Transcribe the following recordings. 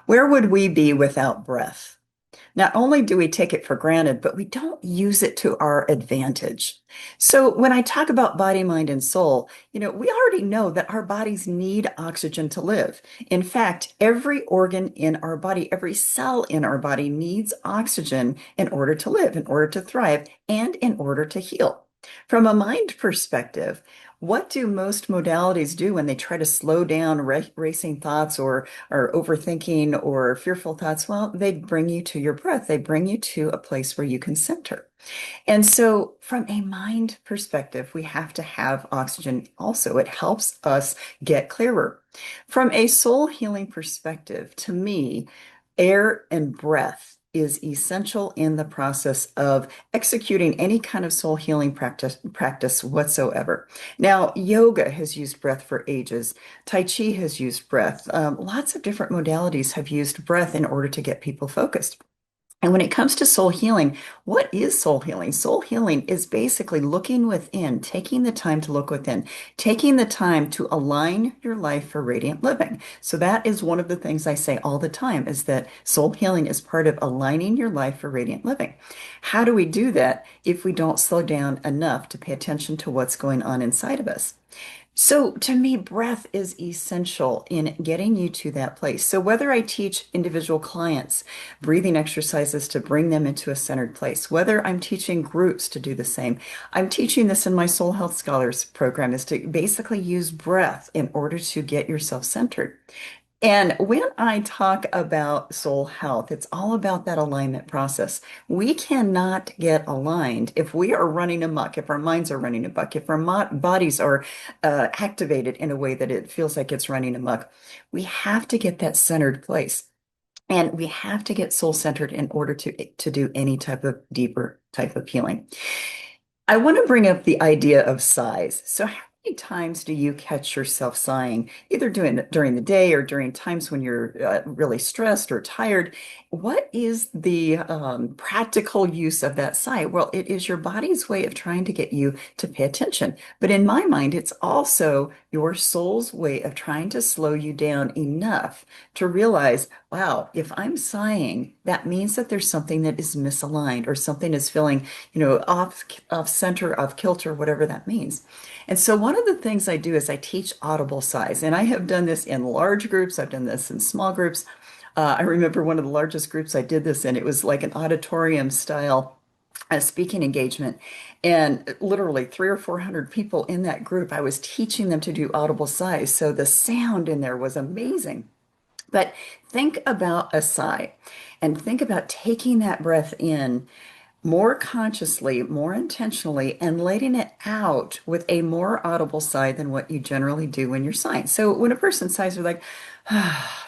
Where would we be without breath? Not only do we take it for granted, but we don't use it to our advantage. So when I talk about body, mind, and soul, we already know that our bodies need oxygen to live. In fact, every organ in our body, every cell in our body needs oxygen in order to live, in order to thrive, and in order to heal. From a mind perspective, what do most modalities do when they try to slow down racing thoughts or overthinking or fearful thoughts? Well, they bring you to your breath. They bring you to a place where you can center. And so, from a mind perspective, we have to have oxygen also. It helps us get clearer. From a soul healing perspective, to me, air and breath is essential in the process of executing any kind of soul healing practice whatsoever. Now, yoga has used breath for ages. Tai Chi has used breath. Lots of different modalities have used breath in order to get people focused. And when it comes to soul healing, what is soul healing? Soul healing is basically looking within, taking the time to look within, taking the time to align your life for radiant living. So that is one of the things I say all the time is that soul healing is part of aligning your life for radiant living. How do we do that if we don't slow down enough to pay attention to what's going on inside of us? So, to me, breath is essential in getting you to that place. So, whether I teach individual clients breathing exercises to bring them into a centered place, whether I'm teaching groups to do the same, I'm teaching this in my Soul Health Scholars program is to basically use breath in order to get yourself centered. And when I talk about soul health, it's all about that alignment process. We cannot get aligned if we are running amok, if our minds are running amok, if our bodies are activated in a way that it feels like it's running amok. We have to get that centered place. And we have to get soul centered in order to do any type of deeper type of healing. I want to bring up the idea of sighs. So, how many times do you catch yourself sighing, either during the day or during times when you're really stressed or tired? What is the practical use of that sigh? Well, it is your body's way of trying to get you to pay attention. But in my mind, it's also your soul's way of trying to slow you down enough to realize, wow, if I'm sighing, that means that there's something that is misaligned or something is feeling off center, off kilter, whatever that means. And so one of the things I do is I teach audible sighs, and I have done this in large groups. I've done this in small groups. I remember one of the largest groups I did this in. It was like an auditorium style speaking engagement, and literally 300 or 400 people in that group. I was teaching them to do audible sighs, so the sound in there was amazing. But think about a sigh and think about taking that breath in more consciously, more intentionally, and letting it out with a more audible sigh than what you generally do when you're sighing. So when a person sighs, they're like,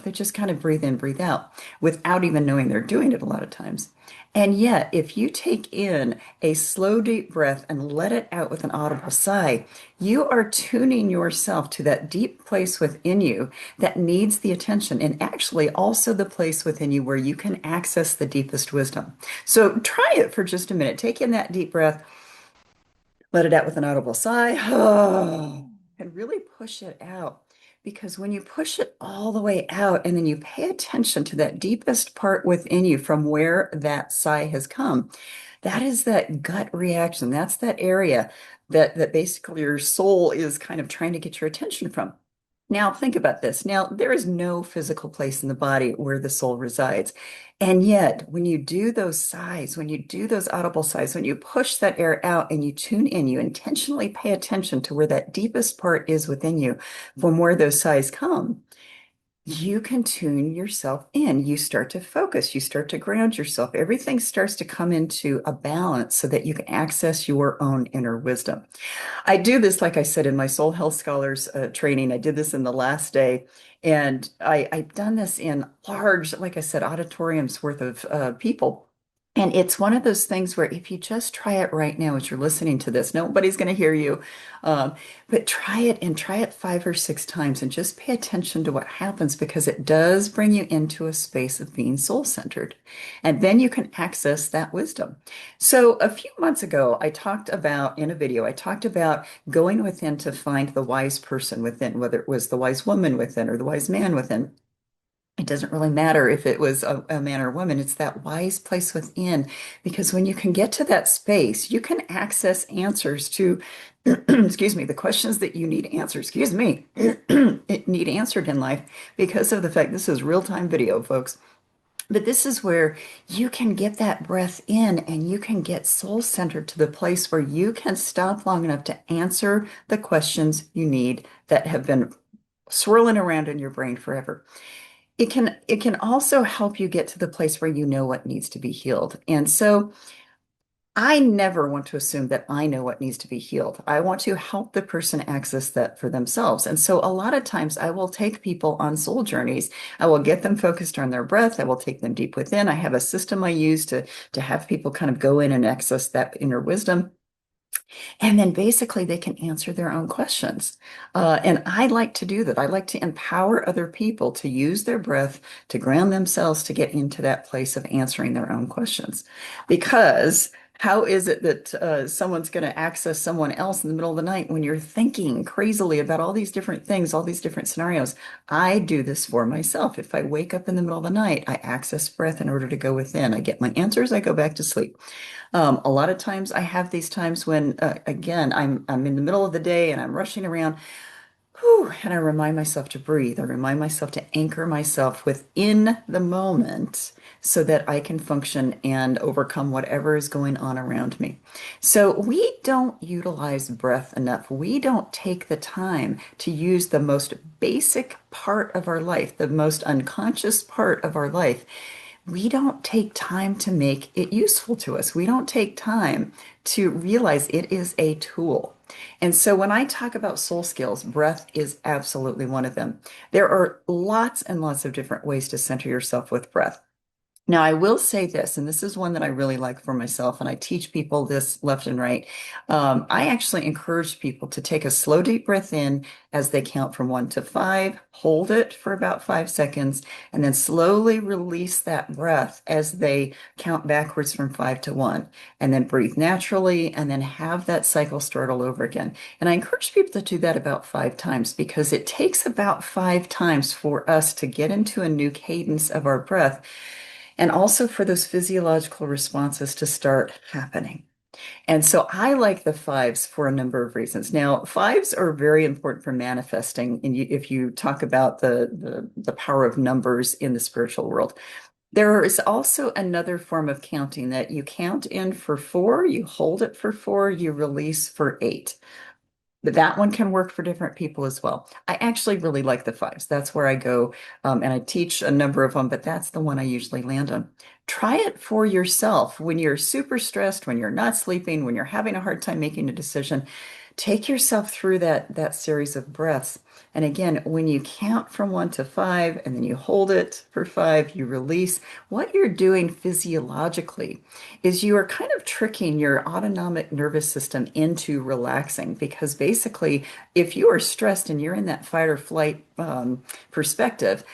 they just kind of breathe in, breathe out without even knowing they're doing it a lot of times. And yet, if you take in a slow, deep breath and let it out with an audible sigh, you are tuning yourself to that deep place within you that needs the attention, and actually also the place within you where you can access the deepest wisdom. So try it for just a minute. Take in that deep breath, let it out with an audible sigh, and really push it out. Because when you push it all the way out and then you pay attention to that deepest part within you from where that sigh has come, that is that gut reaction. That's that area that basically your soul is kind of trying to get your attention from. Now, think about this. Now, there is no physical place in the body where the soul resides. And yet, when you do those sighs, when you do those audible sighs, when you push that air out and you tune in, you intentionally pay attention to where that deepest part is within you, from where those sighs come, you can tune yourself in. You start to focus, you start to ground yourself. Everything starts to come into a balance so that you can access your own inner wisdom. I do this, like I said, in my Soul Health Scholars training. I did this in the last day. And I've done this in large, like I said, auditoriums worth of people. And it's one of those things where if you just try it right now as you're listening to this, nobody's going to hear you. Um, but try it and try it 5 or 6 times and just pay attention to what happens because it does bring you into a space of being soul centered. And then you can access that wisdom. So a few months ago, I talked about in a video, I talked about going within to find the wise person within, whether it was the wise woman within or the wise man within. It doesn't really matter if it was a man or a woman. It's that wise place within. Because when you can get to that space, you can access answers to, excuse me, the questions that you need answers, excuse me, need answered in life because of the fact this is real-time video, folks. But this is where you can get that breath in and you can get soul centered to the place where you can stop long enough to answer the questions you need that have been swirling around in your brain forever. It can also help you get to the place where you know what needs to be healed. And so I never want to assume that I know what needs to be healed. I want to help the person access that for themselves. And so a lot of times I will take people on soul journeys. I will get them focused on their breath. I will take them deep within. I have a system I use to have people kind of go in and access that inner wisdom. And then basically they can answer their own questions. And I like to do that. I like to empower other people to use their breath to ground themselves to get into that place of answering their own questions. Because how is it that someone's going to access someone else in the middle of the night when you're thinking crazily about all these different things, all these different scenarios? I do this for myself. If I wake up in the middle of the night, I access breath in order to go within. I get my answers, I go back to sleep. A lot of times I have these times when, again, I'm in the middle of the day and I'm rushing around, whew, and I remind myself to breathe. I remind myself to anchor myself within the moment so that I can function and overcome whatever is going on around me. So we don't utilize breath enough. We don't take the time to use the most basic part of our life, the most unconscious part of our life. We don't take time to make it useful to us. We don't take time to realize it is a tool. And so when I talk about soul skills, breath is absolutely one of them. There are lots and lots of different ways to center yourself with breath. Now, I will say this, and this is one that I really like for myself, and I teach people this left and right. I actually encourage people to take a slow, deep breath in as they count from 1 to 5, hold it for about 5 seconds, and then slowly release that breath as they count backwards from 5 to 1, and then breathe naturally, and then have that cycle start all over again. And I encourage people to do that about 5 times because it takes about 5 times for us to get into a new cadence of our breath and also for those physiological responses to start happening. And so I like the fives for a number of reasons. Now, fives are very important for manifesting. And if you talk about the power of numbers in the spiritual world, there is also another form of counting that you count in for 4, you hold it for 4, you release for 8. But that one can work for different people as well. I actually really like the fives. That's where I go, and I teach a number of them, but that's the one I usually land on. Try it for yourself when you're super stressed, when you're not sleeping, when you're having a hard time making a decision. Take yourself through that series of breaths. And again, when you count from 1 to 5 and then you hold it for 5, you release, what you're doing physiologically is you are kind of tricking your autonomic nervous system into relaxing because basically, if you are stressed and you're in that fight or flight perspective,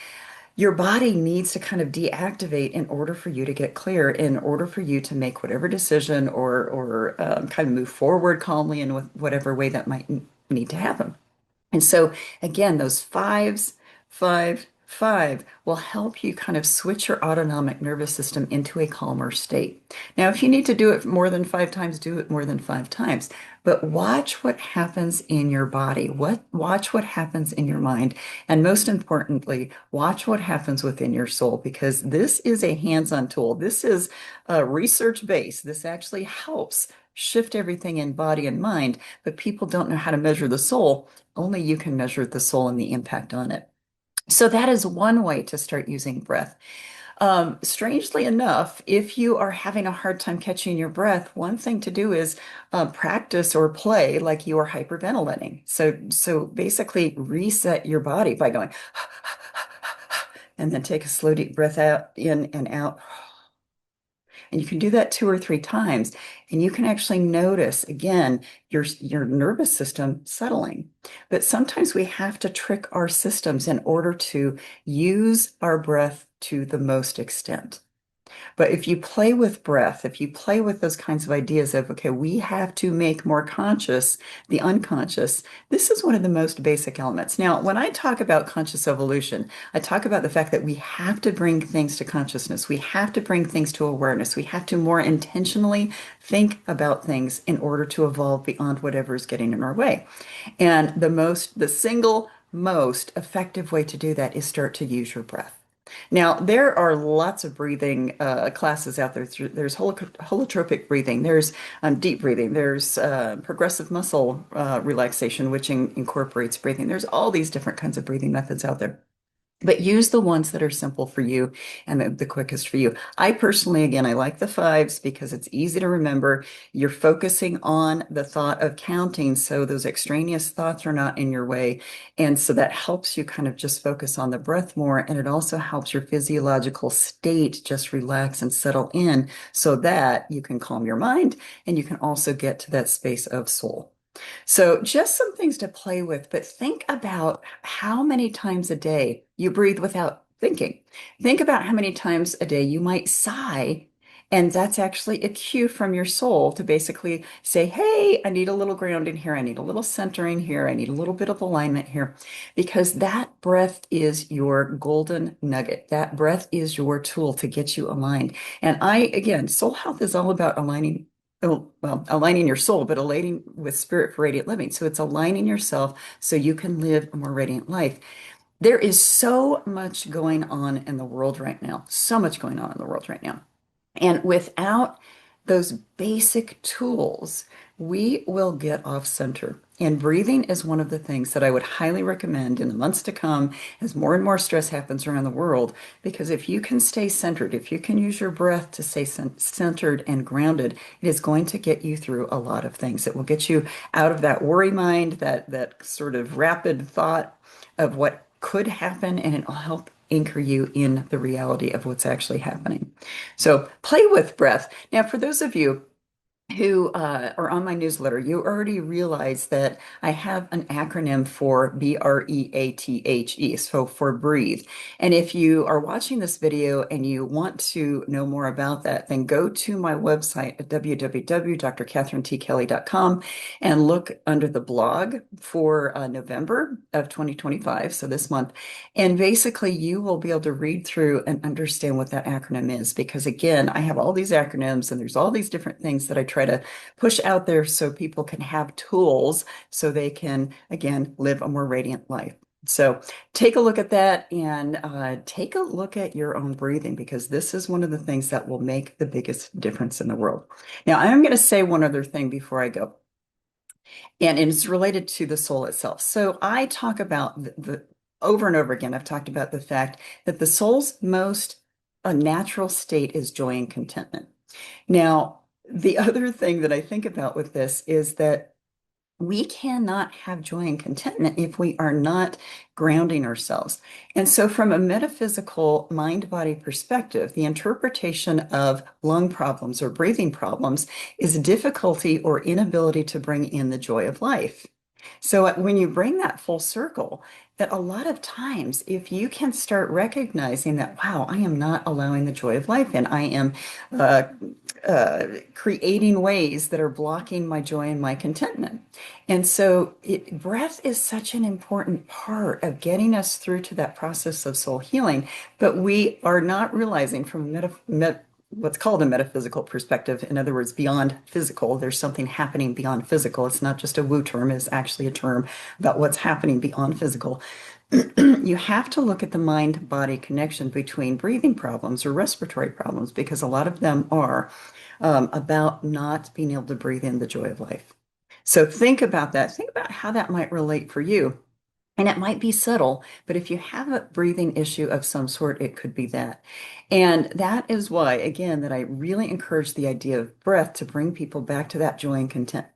your body needs to kind of deactivate in order for you to get clear, in order for you to make whatever decision or kind of move forward calmly in whatever way that might need to happen. And so again, those fives, 5, 5 will help you kind of switch your autonomic nervous system into a calmer state. Now, if you need to do it more than 5 times, do it more than 5 times. But watch what happens in your body. Watch what happens in your mind. And most importantly, watch what happens within your soul, because this is a hands-on tool. This is research-based. This actually helps shift everything in body and mind, but people don't know how to measure the soul. Only you can measure the soul and the impact on it. So that is one way to start using breath. Strangely enough, if you are having a hard time catching your breath, one thing to do is practice or play like you are hyperventilating. So basically reset your body by going and then take a slow deep breath out, in and out. And you can do that 2 or 3 times, and you can actually notice again your nervous system settling. But sometimes we have to trick our systems in order to use our breath to the most extent. But if you play with breath, if you play with those kinds of ideas of, okay, we have to make more conscious the unconscious, this is one of the most basic elements. Now, when I talk about conscious evolution, I talk about the fact that we have to bring things to consciousness. We have to bring things to awareness. We have to more intentionally think about things in order to evolve beyond whatever is getting in our way. And the single most effective way to do that is start to use your breath. Now, there are lots of breathing classes out there. There's holotropic breathing, there's deep breathing, there's progressive muscle relaxation, which incorporates breathing. There's all these different kinds of breathing methods out there. But use the ones that are simple for you and the quickest for you. I personally, again, I like the fives because it's easy to remember. You're focusing on the thought of counting, so those extraneous thoughts are not in your way. And so that helps you kind of just focus on the breath more. And it also helps your physiological state just relax and settle in so that you can calm your mind and you can also get to that space of soul. So, just some things to play with, but think about how many times a day you breathe without thinking. Think about how many times a day you might sigh, and that's actually a cue from your soul to basically say, hey, I need a little grounding here. I need a little centering here. I need a little bit of alignment here, because that breath is your golden nugget. That breath is your tool to get you aligned. And again, soul health is all about aligning. Well, aligning your soul, but aligning with spirit for radiant living. So it's aligning yourself so you can live a more radiant life. There is so much going on in the world right now, so much going on in the world right now. And without those basic tools, we will get off center. And breathing is one of the things that I would highly recommend in the months to come as more and more stress happens around the world. Because if you can stay centered, if you can use your breath to stay centered and grounded, it is going to get you through a lot of things. It will get you out of that worry mind, that sort of rapid thought of what could happen, and it will help anchor you in the reality of what's actually happening. So play with breath. Now, for those of you who are on my newsletter, you already realize that I have an acronym for B.R.E.A.T.H.E, so for breathe. And if you are watching this video and you want to know more about that, then go to my website at www.Dr.KatherineT.Kelly.com and look under the blog for November of 2025, so this month. And basically, you will be able to read through and understand what that acronym is. Because again, I have all these acronyms and there's all these different things that I try to push out there so people can have tools so they can, again, live a more radiant life. So take a look at that and take a look at your own breathing, because this is one of the things that will make the biggest difference in the world. Now, I'm going to say one other thing before I go, and it's related to the soul itself. So I talk about over and over again, I've talked about the fact that the soul's most natural state is joy and contentment. Now, the other thing that I think about with this is that we cannot have joy and contentment if we are not grounding ourselves. And so, from a metaphysical mind body perspective, the interpretation of lung problems or breathing problems is difficulty or inability to bring in the joy of life. So when you bring that full circle, that a lot of times, if you can start recognizing that, wow, I am not allowing the joy of life in, I am uh, creating ways that are blocking my joy and my contentment. And so breath is such an important part of getting us through to that process of soul healing, but we are not realizing from what's called a metaphysical perspective. In other words, beyond physical, there's something happening beyond physical. It's not just a woo term, it's actually a term about what's happening beyond physical. You have to look at the mind body connection between breathing problems or respiratory problems, because a lot of them are about not being able to breathe in the joy of life. So think about that. Think about how that might relate for you. And it might be subtle, but if you have a breathing issue of some sort, it could be that. And that is why, again, that I really encourage the idea of breath to bring people back to that joy and content.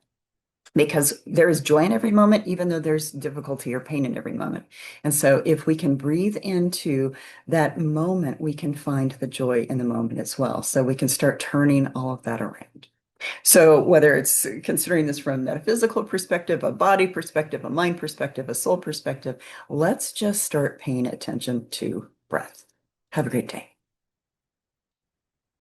Because there is joy in every moment, even though there's difficulty or pain in every moment. And so if we can breathe into that moment, we can find the joy in the moment as well. So we can start turning all of that around. So whether it's considering this from a metaphysical perspective, a body perspective, a mind perspective, a soul perspective, let's just start paying attention to breath. Have a great day.